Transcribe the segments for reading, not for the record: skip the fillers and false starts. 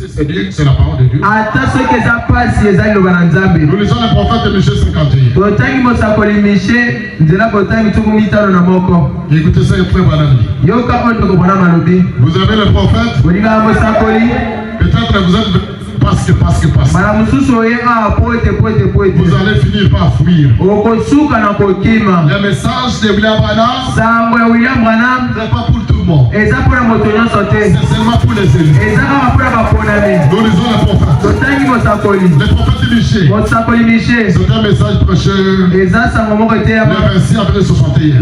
difficile, c'est dur, c'est la parole de Dieu. Nous lisons le prophète de Michée 51. Écoutez ça, frère Branham. Vous avez le prophète. Peut-être vous êtes parce que. Vous allez finir par fuir. Le message de William Branham n'est pas pour tout le monde. C'est seulement pour les élus. Nous lisons le prophète. Le prophète de Michée. C'est un message prêcheur. Le verset avril 61.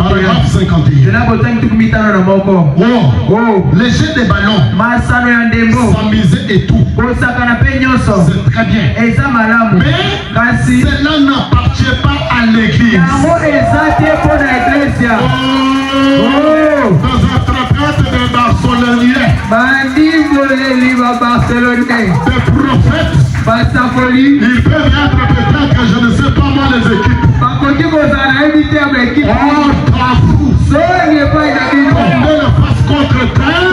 Paragraphe 51. Les jets des ballons, s'amuser et tout, c'est très bien. Mais cela n'appartient pas à l'église. Dans un traite de Barcelonais, des prophètes, ils peuvent être peut-être, je ne sais pas moi, les équipes. On t'en fout. Tombez le face contre terre.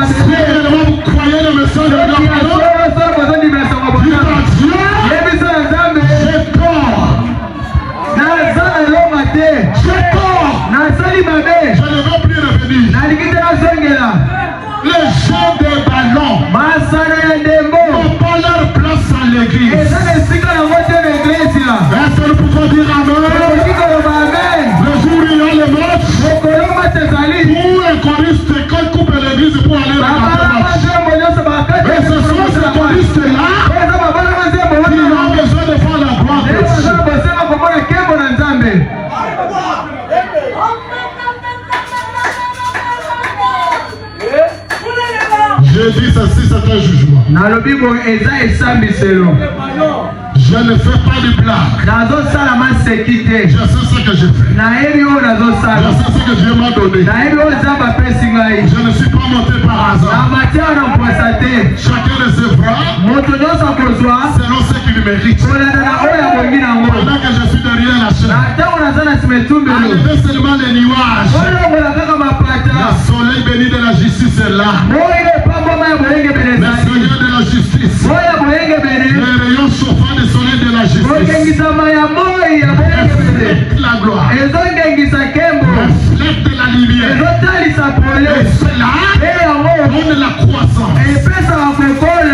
Si réellement vous croyez le message de Dieu, j'ai tort. Je ne veux plus revenir. Les gens des ballons n'ont pas leur place à l'église. Est-ce que nous pouvons dire amen? Le jour où il y a le match, où un choriste coupe l'église pour aller regarder le match. Et ce sont ces choristes-là qui ont besoin de faire la gloire de Dieu. J'ai dit ceci, c'est un jugement. Je ne fais pas de blague. Je sais ce que je fais. Je sais ce que Dieu m'a donné. Je ne suis pas monté par hasard. Chacun recevra selon ce qu'il mérite. Pendant que je suis derrière la chaîne, enlevez seulement les nuages. Le soleil béni de la justice est là. Le Seigneur de la justice. Les rayons chauffants du soleil de la justice. Reflète la gloire. Reflète la lumière. Et cela donne la croissance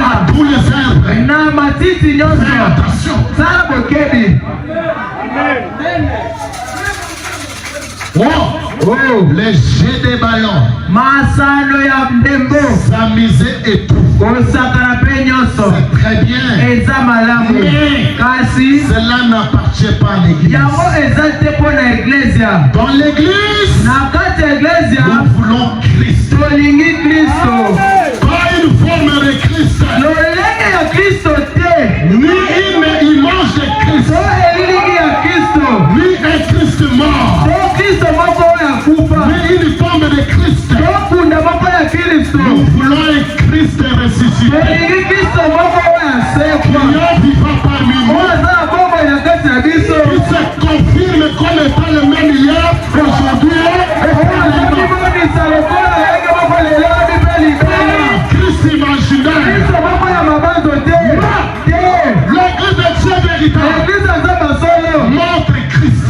à tous les arbres. Fais attention. Les jets des ballons, s'amuser et tout, c'est très bien. Mais cela n'appartient pas à l'église. Dans l'église, nous voulons Christ. Pas une forme de Christ. Ni une image de Christ. Ni un Christ mort. Ni une forme de Christ. Nous voulons un Christ ressuscité. Qui vivant parmi nous. Qui se confirme comme étant le même hier, aujourd'hui Christ imaginaire. L'église de Dieu véritable montre Christ.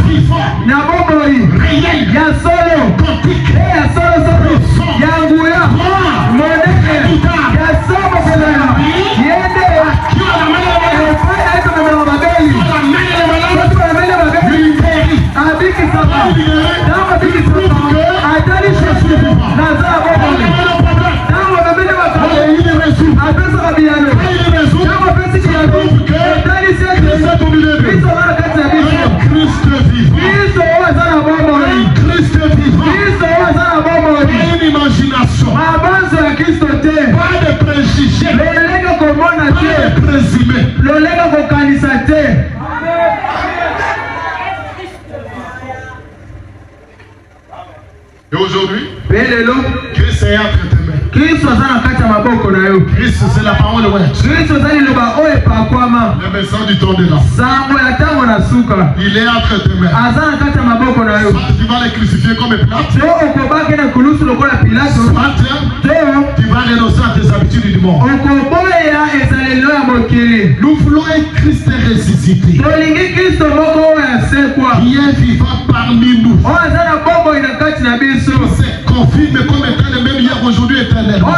Vivant, réel, authentique, Et aujourd'hui, Christ est entre tes mains. Christ c'est la parole ouest. Le message du temps de là. Il est entre tes mains. Soit tu vas les crucifier comme Pilate. Soit tu vas renoncer à tes habitudes du monde. Nous voulons un Christ ressuscité. Qui est vivant parmi nous. Il se confirme comme étant le même hier, aujourd'hui, éternellement.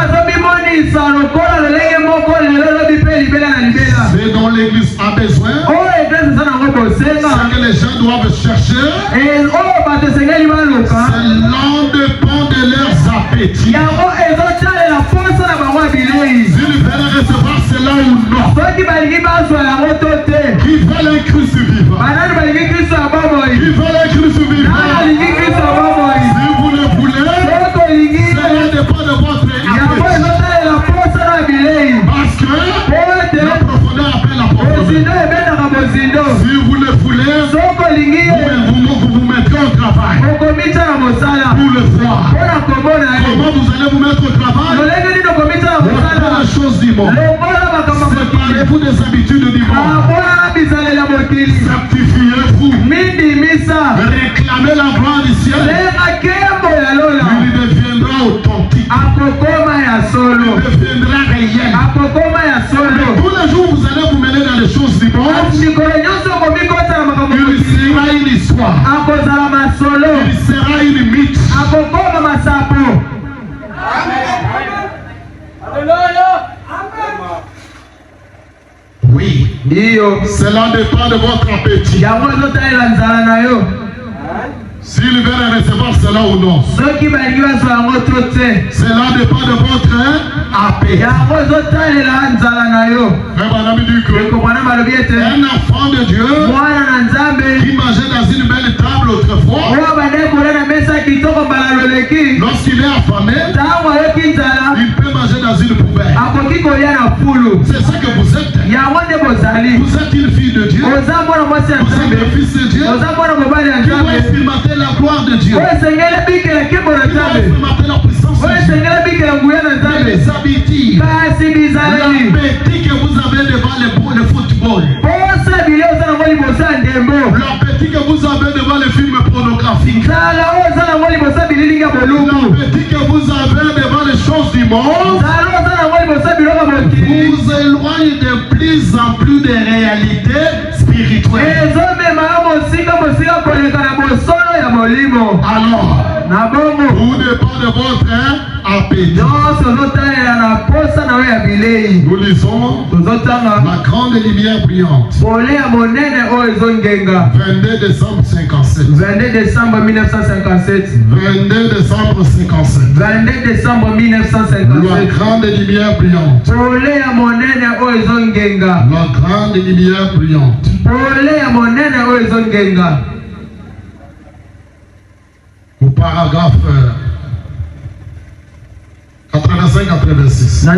C'est dont l'Église a besoin. C'est que les gens doivent chercher. C'est l'endépend de leurs appétits. S'ils veulent recevoir cela ou non. Qui veulent un Christ vivant. Qui veulent un Christ vivant. Si vous le voulez, cela dépend de votre appétit. Parce que la profondeur appelle la profondeur. Si vous le voulez, vous mettrez au travail. Pour le voir. Comment vous allez vous mettre au travail? Voilà la chose du monde. Séparez-vous des habitudes du monde. Sanctifiez-vous. Réclamez la gloire du ciel. Il deviendra authentique. Il deviendra réel. Tous les jours vous allez vous mêler dans les choses du monde. Il sera une histoire. Il sera une mythe. Oui. Cela dépend de votre appétit. S'il veut recevoir cela ou non. Cela dépend de votre appétit. Un enfant de Dieu qui mangeait dans une belle table autrefois, lorsqu'il est affamé, il peut manger dans une poubelle. C'est ça que vous êtes. Vous êtes une fille de Dieu. Vous êtes un fils de Dieu. Qui doit expérimenter la gloire de Dieu. Qui doit expérimenter la puissance de Dieu. Les habitudes. L'appétit que vous avez devant le football. L'appétit que vous avez devant les films pornographiques. L'appétit que vous avez devant les choses du monde. Vous éloigne de plus en plus des réalités spirituelles. Alors, tout dépend de votre appétit. Nous lisons la grande lumière brillante. 22 décembre 57. 22 décembre 1957. 22 décembre 57. 22 décembre 1957. La grande lumière brillante. La grande lumière brillante. Au paragraphe 85-86. La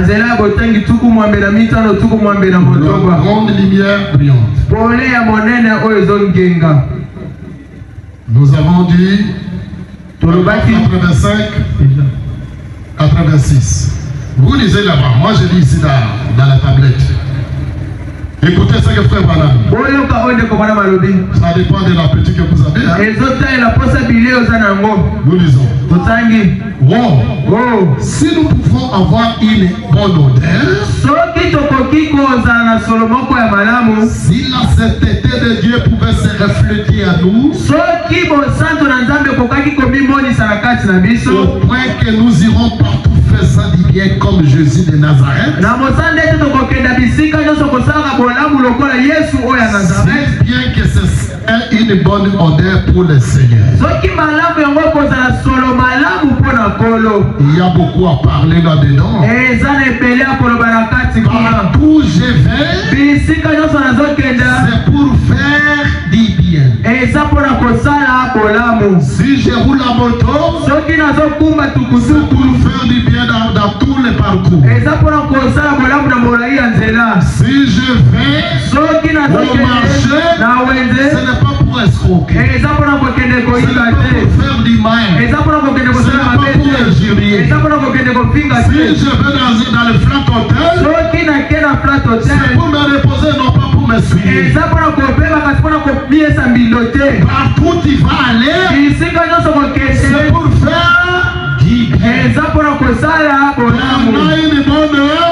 grande lumière brillante. Nous avons dit 85-86. Vous lisez là-bas. Moi je lis ici dans la tablette. Écoutez ça que frère Banam. Ça dépend de l'appétit que vous avez. Nous lisons. Wow. Si nous pouvons avoir une bonne odeur, si la sainteté de Dieu pouvait se refléter à nous, au point que nous irons partout faisant du bien comme Jésus de Nazareth, c'est bien que c'est une bonne odeur pour le Seigneur. Il y a beaucoup à parler là-dedans. Partout je vais, c'est pour faire du bien. Si je roule la moto, c'est pour faire du bien dans tous les parcours. Si je vais au marché, ce n'est pas pour escroquer. Ce n'est pas pour faire du mal. Ce n'est pas pour injurier. je vais dans le flat hotel, c'est pour me reposer, non pas pour me suivre. Partout tu vas aller, c'est pour faire guider. On a une bonne odeur.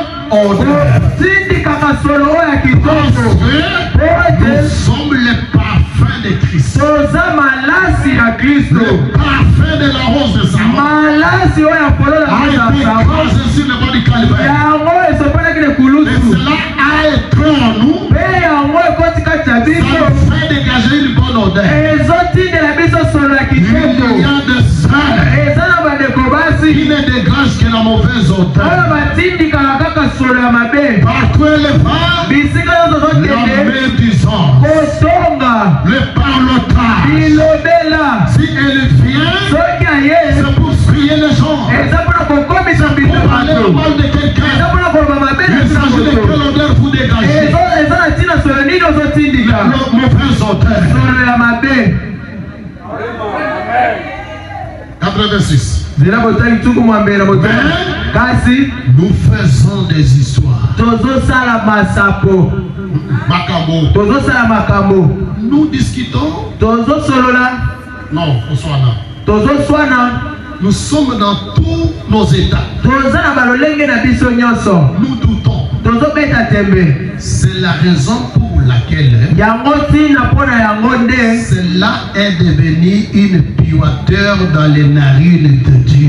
Nous sommes les parfums de Christ. Le parfum de la rose de Saron a été écrasé sur le bas du calvaire. Et cela a été en nous. Ça fait dégager une bonne odeur. Il y a des sœurs qui ne dégagent que la mauvaise odeur. Partout elle va, la médisance, le parlotage. Si elle vient, c'est pour prier les gens. Pour parler au mal de quelqu'un. Il s'agit de quelle odeur vous dégagez. La mauvaise odeur. 86. Mais nous faisons des histoires. Nous discutons. Non, nous sommes dans tous nos états. Nous doutons. C'est la raison pour laquelle cela est devenu une puanteur dans les narines de Dieu.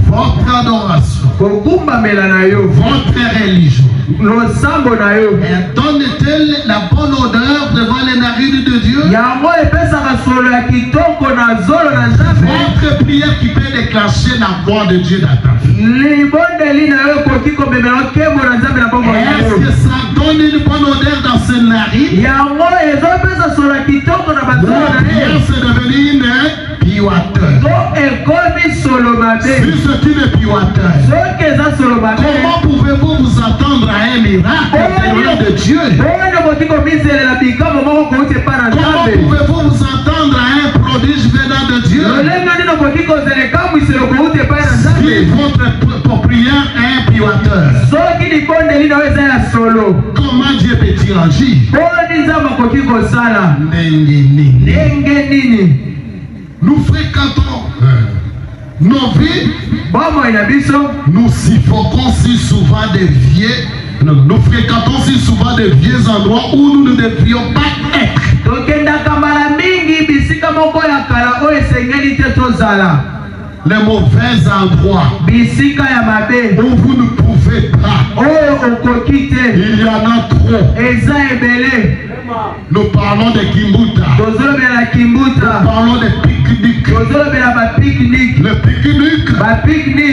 Votre adoration, votre religion donne-t-elle la bonne odeur devant les narines de Dieu? Votre prière qui peut déclencher la voix de Dieu dans ta vie. Est-ce que ça donne une bonne odeur dans ses narines? La prière c'est devenu une puanteur. Si c'est une puanteur, comment pouvez-vous vous attendre à un miracle venant de Dieu? Comment pouvez-vous vous attendre à un prodige venant de Dieu? Si votre prière est un puanteur, comment Dieu peut-il agir? Nous fréquentons nos vies. Nous suffoquons si souvent des vieux. Nous fréquentons si souvent des vieux endroits où nous ne devrions pas être. Les mauvais endroits où vous ne pouvez pas. Il y en a trop. Nous parlons de Kimbuta. Nous parlons de pique-nique. Le pique-nique,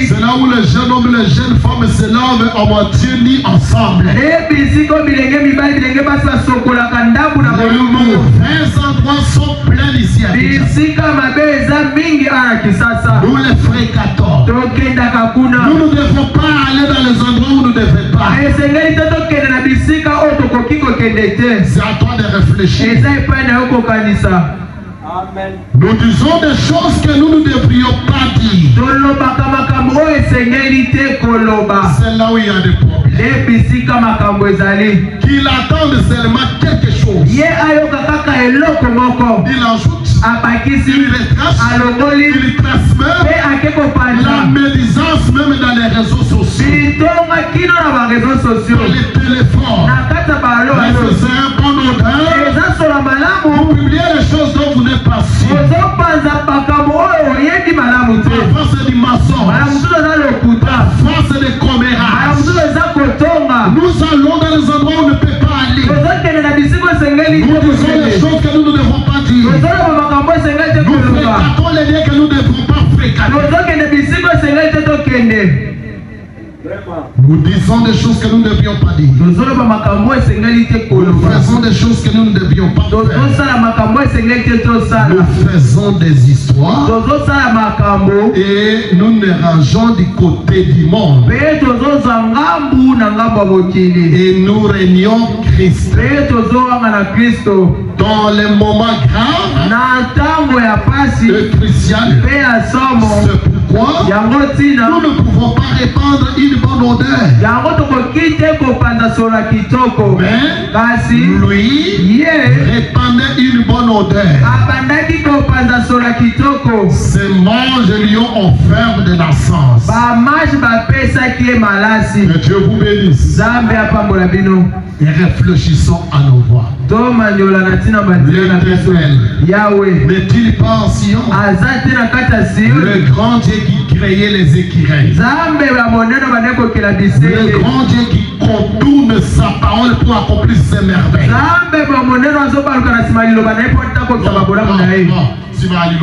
c'est là où les jeunes hommes et les jeunes femmes se lavent en moitié ni ensemble. Les mauvais endroits sont pleins ici à nous les fréquentons. Nous ne devons pas aller dans les endroits où nous ne devons pas. C'est à toi de réfléchir. Amen. Nous disons des choses que nous ne devrions pas dire. C'est là où il y a des problèmes. Qu'il attende seulement quelque chose. Il ajoute, il retrace, il transmet la médisance même dans les réseaux sociaux. Dans les téléphones. C'est un bon odeur. Vous publiez les choses dont vous n'êtes pas sûr. Parfois c'est du maçon. Parfois c'est des commérages. Nous allons dans les endroits où on ne peut pas aller. Nous disons les choses que nous ne devons pas dire. Nous fréquentons les lieux que nous ne devons pas fréquenter. Nous disons des choses que nous ne devions pas dire. Nous faisons des choses que nous ne devions pas faire. Nous faisons des histoires et nous nous rangeons du côté du monde. Et nous régnons Christ. Dans les moments graves, ntango ya pasi et crucial. pe ya somo C'est pourquoi yango tina nous ne pouvons pas répandre une bonne odeur. yango tokoki te kopanza solo ya kitoko Mais kasi lui ye répandait une bonne odeur. abandaki kopanza solo ya kitoko Ses manges lui ont offert de l'encens. bamaje bapesaki ye malasi. Que Dieu vous bénisse. Nzambe apambola bino. Et réfléchissons à nos voix. Tomanyola na tina banzela na biso. Yahweh N'est-il pas en Sion? aza te na kati ya Sion. Le grand Dieu qui créait les écureuils. Nzambe bamoneno bandekokela Le bisele. grand Dieu qui contourne sa parole pour accomplir ses merveilles. Nzambe bamoneno azobaluka na nsima liloba na ye mpo atakokisa babolamu na ye. Si va aller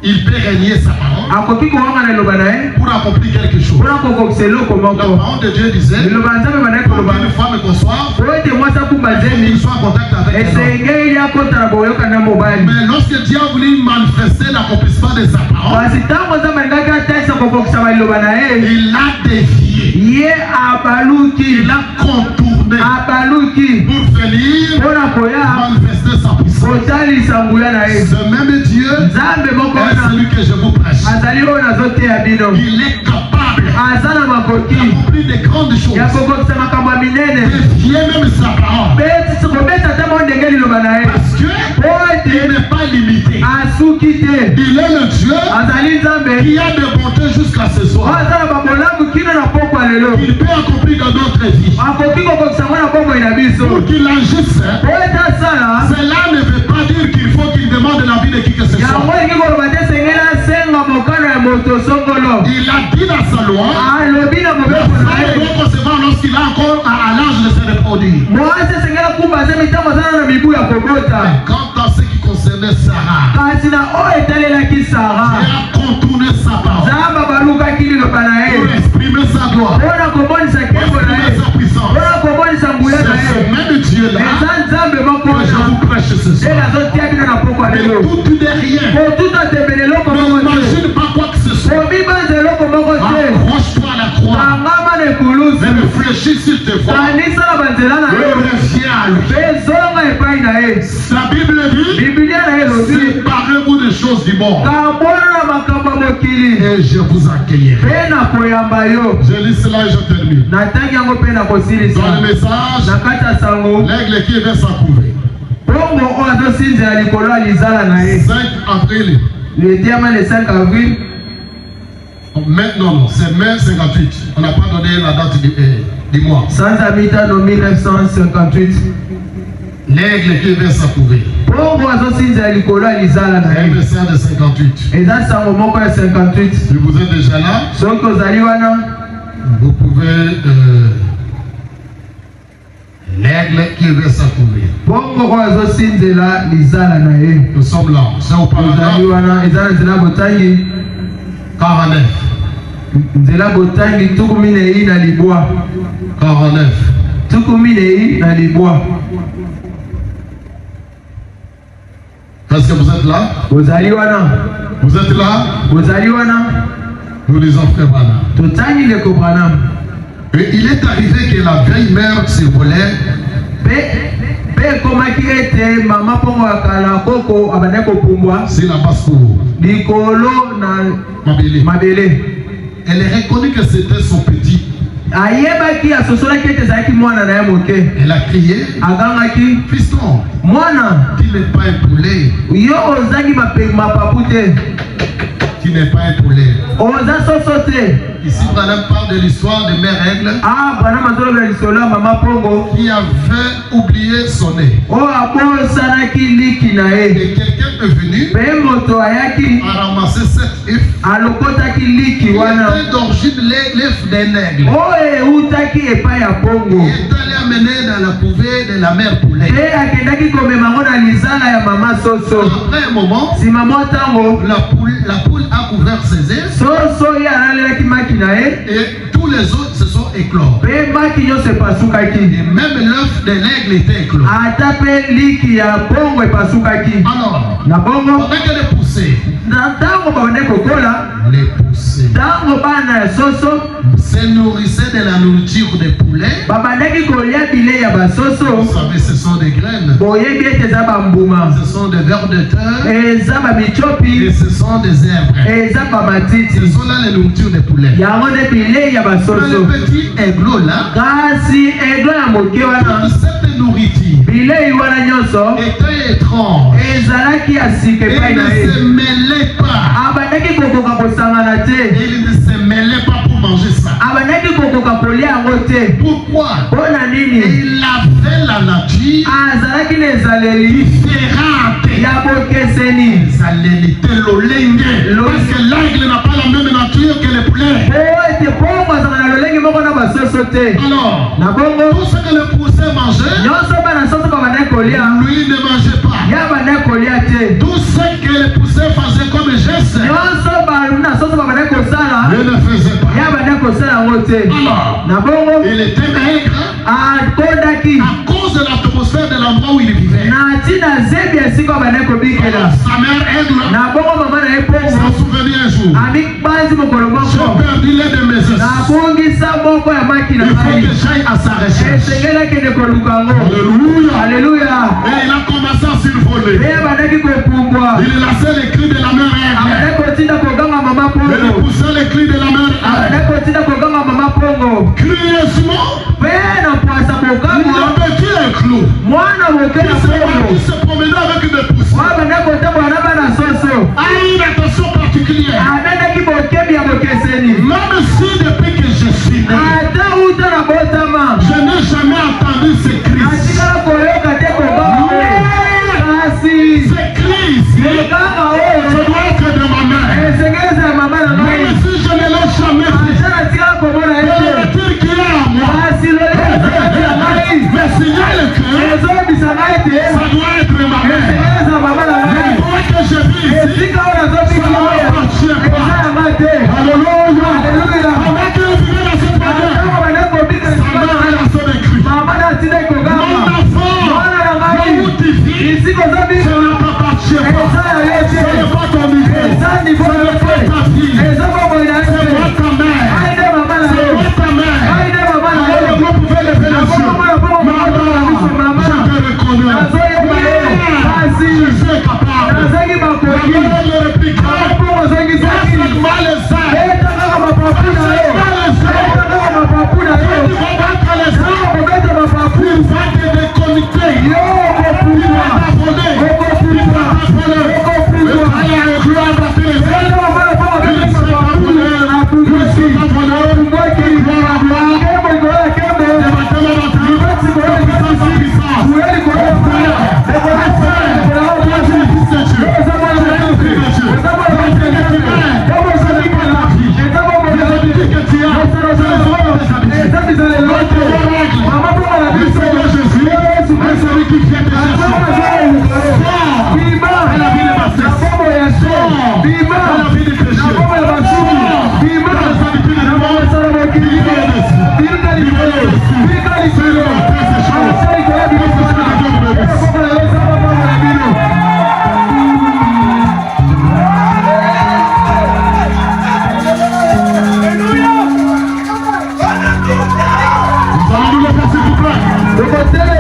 il peut régner sa parole akoki kowanga na liloba na ye pour accomplir quelque chose. mpona kokokisa eloko La moko. parole de Dieu disait liloba ya Nzambe bandaki pour koloba qu'une femme conçoive, po ete mwasi akumba il zemi soit en contact avec un homme. esengeli akota na boyoka na mobali. Mais lorsque Dieu a voulu manifester l'accomplissement de sa parole, kasi ntango Nzambe alingaki atalisa kokokisa baliloba na ye il a dévié, ye abaluki il a contourné abaluki pour venir mpona koya manifester sa puissance. kotalisa nguya na ye. Ce même Dieu Nzambe moko est wana celui que je vous prêche. azali oyo nazoteya bino. Il est capable aza na makoki d'accomplir de grandes choses, ya kokokisa makambo ya minene défier même sa parole. mpe kobeta ata mwa ndenge liloba na ye Parce que po il ete n'est pas limité. asuki te. Il est le Dieu azali Nzambe qui a des bontés jusqu'à ce oyo soir. aza na bamolamu kino na poko ya lelo Il peut accomplir dans notre vie. akoki kokokisa ngo na bomoi na biso Pour qu'il agisse, po ete asala cela ne veut pas dire qu'il faut qu'il demande la vie de qui que ce yango soit. elingi koloba te esengeli asenga mokano ya moto songolo. Il a dit dans sa loi, alobi na la mobeko na femme ye doit concevoir lorsqu'il a encore à l'âge de se reproduire. mwasi esengeli akumba ze mitango azana na mibu ya kobota. Quant à ce qui concernait Sarah, kasi na oyo etalelaki il Sara a contourné sa parole Nzambe balukaki liloba na pour ye exprimer sa gloire, mpona komonisa pour nkembo na exprimer ye sa puissance. mpona komonisa nguya na C'est ce ye. même Dieu-là eza Nzambe moko que je wana vous prêche ce nde soir. nazotia bino na poko ya Mais lelo tout derrière, kotuta tembele eloko moko te n'imagine pas quoi que ce soit. komibanza eloko moko te Accroche-toi à la croix. kangama na ekulusu Mais réfléchis s'il te faut. kanisa na banzela na Et ye reviens à lui. mpe zonga epai na ye. Sa Bible dit, bibilia na ye elobi séparez-vous des choses du monde kabwana na makambo ya mokili et je vous accueillerai. mpe na koyamba yo. Je lis cela et je termine. natangi yango mpe na kosilisa Dans le message, na kati ya sango l'aigle qui veut s'accouver. bongo oyo azosinzela likolo ya lizala na ye 5 avril. letiama le 5 avril. Maintenant, non, c'est mai 58. On n'a pas donné la date du mois. sanza mitano 1958 L'aigle qui veut s'accouver. bongo azosinzela likolo ya lizala na Un ye. message de 58. eza sango moko ya 58. Si vous êtes déjà là, soki ozali wana vous pouvez... l'aigle qui veut s'accouver. bongo oyo azosinzela lizala na ye. Nous sommes là. C'est au ozali paragraphe wana eza na nzela botangi 49. nzela botangi tuku minei na libwa 49. tuku minei na libwa. Est-ce que vous êtes là? ozali wana Vous êtes là? ozali wana Nous lisons Frère Branham. totangi leko Branham. Et il est arrivé que la vieille mère survolait mpe ekomaki ete mama mpongo ya kala koko abandaki kopumbwa sur la basse-cour. likolo na Mabele. mabele. Elle reconnut que c'était son petit. ayebaki asosolaki ete ezalaki mwana na ye moke. Elle a crié, agangaki fiston, mwana tu n'es pas un poulet. yo ozangi mapapu te. Tu n'es pas un poulet. oza soso te. Ici, Branham parle de l'histoire de Mère Aigle Branham azolobela lisolo ya mama mpongo qui avait oublié son nez. oyo abosanaki liki na ye. Et quelqu'un est venu mpe moto ayaki à ramasser cette œuf. alokotaki liki Il wana était d'origine l'œuf d'un aigle. oyo eutaki epai ya mpongo. Il est allé amener dans la couvée de la mère poulet. mpe akendaki komema ngo na lizala ya mama soso. Après un moment, nsima mwa ntango la poule a couvert ses œufs soso ye analelaki maki na ye et tous les autres se sont éclos. mpe maki nyonso epasukaki. Et même l'œuf de l'aigle était éclos. ata mpe liki ya mpongo epasukaki. Alors, na bongo pendant qu'elle est poussée, na ntango babandaki kokola les poussés tango bana soso se nourrissaient de la nourriture des poulets. babandaki kolia bile ya basoso. Vous savez, ce sont des graines. Boyebi ete eza bambuma. Ce sont des vers de terre. Eza babichopi. Et ce sont des herbes. Eza bamatiti. Ce sont là les nourritures des poulets. Yango nde bile ya basoso. Le petit aiglot là, kasi eglo ya moke wana cette nourriture bilei wana nyonso était étrange. ezalaki ya sika Il epai na ne ye. se mêlait pas. abandaki kokoka kosangana te. Il ne se mêlait pas pour manger ça. abandaki kokoka kolia yango te. Pourquoi? mpona nini? Il avait la nature azalaki na ezaleli différente. ya bokeseni. Ezaleli te lolenge. Parce que l'aigle n'a pas la même nature que le poulet. po ete bongo azala na lolenge moko na basoso te. Alors, na bongo tout ce que le poussin mangeait, nyonso bana soso babandaki kolia lui ne mangeait pas. ya bandaki kolia te. Tout ce que le poussin faisait comme geste, nyonso baluna soso babandaki kosala je ne faisais pas. ya bandaki kosala yango te. Alors, na bongo il était maigre akondaki à cause de l'atmosphère de l'endroit où il vivait. na ntina zebi esika bandaki kobikela. Sa mère aigle na bongo mama na ye s'en pongo souvenir un jour. amikpanzi mokolo J'ai moko perdu l'un de mes os. nabongisa moko ya maki na Il faut ngai que j'aille à sa recherche. esengeli akende koluka yango. Alléluia. Alleluya. Et il a commencé à survoler. ye bandaki kopumbwa Il lançait les cris de la mère aigle. abandaki kotinda koganga mama Et il pongo. poussait les cris de la mère aigle. abandaki kotinda koganga mama pongo. Curieusement, mpe na mpwasa il mokamwa avait dit un clou. mwana moke na pongo Il se promenait avec des poussins. wabandaki kotambola na bana soso A une attention particulière. abendaki bokebi ya bokeseni. Même si depuis que je suis né, ata uta na botama je n'ai jamais entendu ces cris. atikala koyoka te koganga kasi Ces cris, ekanga oyo ça doit être de ma mère. esengeleza ya mama na ngai. Même si je ne l'ai jamais fait, ata natikala komona ye je te veux dire qu'il est à moi. kasi lolezaki na ngai Mais signale que ezobisa ngai te ça doit être ma mère. esengeleza mama na ngai. L'endroit que je vis ici, esika oyo nazobiki ça ne oyo m'appartient eza pas. ya ngai te. Alléluia. Alleluya. Avant que je vienne à cette manière, Atango bandaki kobika sa esika mère na a lancé des cris. mama natindaki koganga Mon enfant, mwana na ngai là où tu vis, isika ça ozobika ne t'appartient pas. eza ya ye Ce te. n'est pas ton niveau. eza nivo Ce n'est pas ta fille. eza boboyi na ye C'est te. pas ta mère. Ngai nde mama na C'est yo. pas ta mère. Ngai nde mama na Alors yo. vous pouvez lever les yeux. Maman, je te reconnais. nazoyeba yo kasi Je suis capable. nazangi La makoki mère me répliqua. mpo ozongisaki Laisse-moi les ailes. eta kaka mapapu na yo eta kaka mapapu na yo Tu vas battre les ailes. kobeta mapapu Tu vas te déconnecter. yo Tu vas okopulwa t'affoler. Tu vas t'affoler. okopulwa Et aller à gloire dans tes ailes. eta mama mpo kobeta mapapu apulwaki apulwaki kembo likolo ya kembo libeti likolo ya libeti kuye likolo ya kuya dekolasa likolo ya mwasi eza mwana na yesu eza mwana na yesu kembo ezabikela eza bomona eza bizalelo te mama mpo na biso yesu kristo bima na bombo ya so bima na bombo ya basumu bima na mosala mokili bika likolo bika likolo asa likolo ya biso bombo na yo eza bombo na bino. Nous allons nous lever, s'il vous plaît. Dokotele